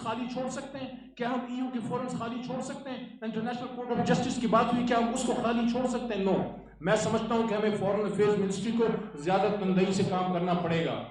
خالی چھوڑ سکتے ہیں؟ کیا ہم ایو کے فورمز خالی چھوڑ سکتے ہیں؟ انٹرنیشنل کورٹ آف جسٹس کی بات ہوئی، کیا ہم اس کو خالی چھوڑ سکتے ہیں؟ نو. میں سمجھتا ہوں کہ ہمیں فورن افیئرز منسٹری کو زیادہ تندہی سے کام کرنا پڑے گا.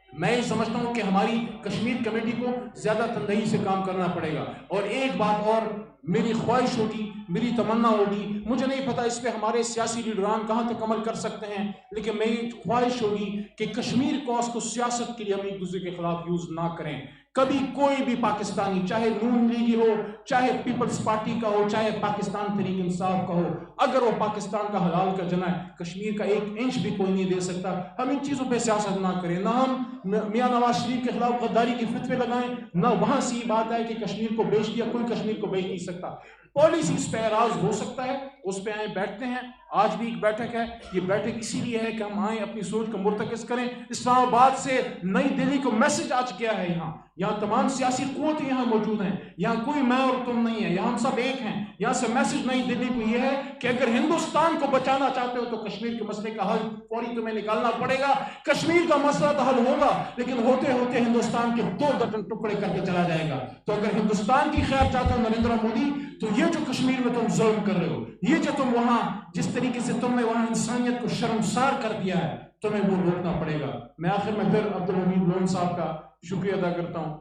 میں یہ سمجھتا ہوں کہ ہماری کشمیر کمیٹی کو زیادہ تندہی سے کام کرنا پڑے گا. اور ایک بات اور میری خواہش ہوگی، میری تمنا ہوگی، مجھے نہیں پتا اس پہ ہمارے سیاسی لیڈران کہاں تک عمل کر سکتے ہیں، لیکن میری خواہش ہوگی کہ کشمیر کوس کو سیاست کے لیے ہم ایک دوسرے کے خلاف یوز نہ کریں. کبھی کوئی بھی پاکستانی، چاہے نون لیگی ہو، چاہے پیپلز پارٹی کا ہو، چاہے پاکستان تحریک انصاف کا ہو، اگر وہ پاکستان کا حلال کا جنا ہے، کشمیر کا 1 انچ بھی کوئی نہیں دے سکتا. ہم ان چیزوں پہ سیاست نہ کریں، نہ ہم میاں نواز شریف کے خلاف غداری کی فتوے لگائیں، نہ وہاں سے یہ بات ہے کہ کشمیر کو بیچ دیا. کوئی کشمیر کو بیچ نہیں سکتا. پالیسیز پہ اعراض ہو سکتا ہے، اس پہ آئیں بیٹھتے ہیں. آج بھی ایک بیٹھک ہے. یہ بیٹھک اسی لیے ہے کہ ہم آئیں اپنی سوچ کو مرتکز کریں. اسلام آباد سے نئی دہلی کو میسج آج کیا ہے، یہاں تمام سیاسی قوتیں یہاں موجود ہیں. یہاں کوئی میں اور تم نہیں ہے، یہاں ہم سب ایک ہیں. یہاں سے میسج نئی دہلی کو یہ ہے کہ اگر ہندوستان کو بچانا چاہتے ہو تو کشمیر کے مسئلے کا حل فوری تمہیں نکالنا پڑے گا. کشمیر کا مسئلہ تو حل ہوگا، لیکن ہوتے ہوتے ہندوستان کے 2 درجن ٹکڑے کر کے چلا جائے گا. تو اگر ہندوستان کی خیر چاہتے ہو نریندر مودی، تو یہ جو کشمیر میں تم ظلم کر رہے ہو، یہ جو تم وہاں جس طریقے سے تم نے وہاں انسانیت کو شرمسار کر دیا ہے، تمہیں وہ روکنا پڑے گا. میں آخر میں پھر عبدالحمید لون صاحب کا شکریہ ادا کرتا ہوں.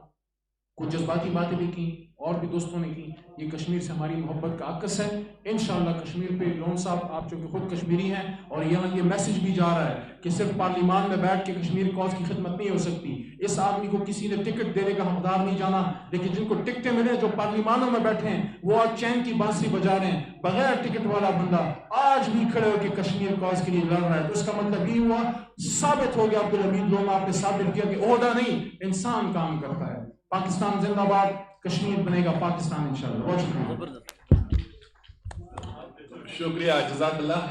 کچھ جذباتی باتیں بھی کی اور بھی دوستوں نے کی. یہ کشمیر سے ہماری محبت کا عکس ہے. انشاءاللہ کشمیر پہ لون صاحب آپ چونکہ خود کشمیری ہیں، اور یہاں یہ میسج بھی جا رہا ہے کہ صرف پارلیمان میں بیٹھ کے کشمیر کاز کی خدمت نہیں ہو سکتی. اس آدمی کو کسی نے ٹکٹ دینے کا حقدار نہیں جانا، لیکن جن کو ٹکٹیں ملے، جو پارلیمانوں میں بیٹھے ہیں، وہ آج چین کی بانسری بجا رہے ہیں. بغیر ٹکٹ والا بندہ آج بھی کھڑے ہو کے کشمیر کاز کے لیے لڑ رہا ہے. تو اس کا مطلب یہ ہوا، ثابت ہو گیا عبدالحمید لون، آپ نے ثابت کیا کہ عہدہ نہیں، انسان کام کرتا ہے. پاکستان زندہ باد، کشمیر بنے گا پاکستان انشاءاللہ. بہت شکریہ. شکریہ، جزاک اللہ.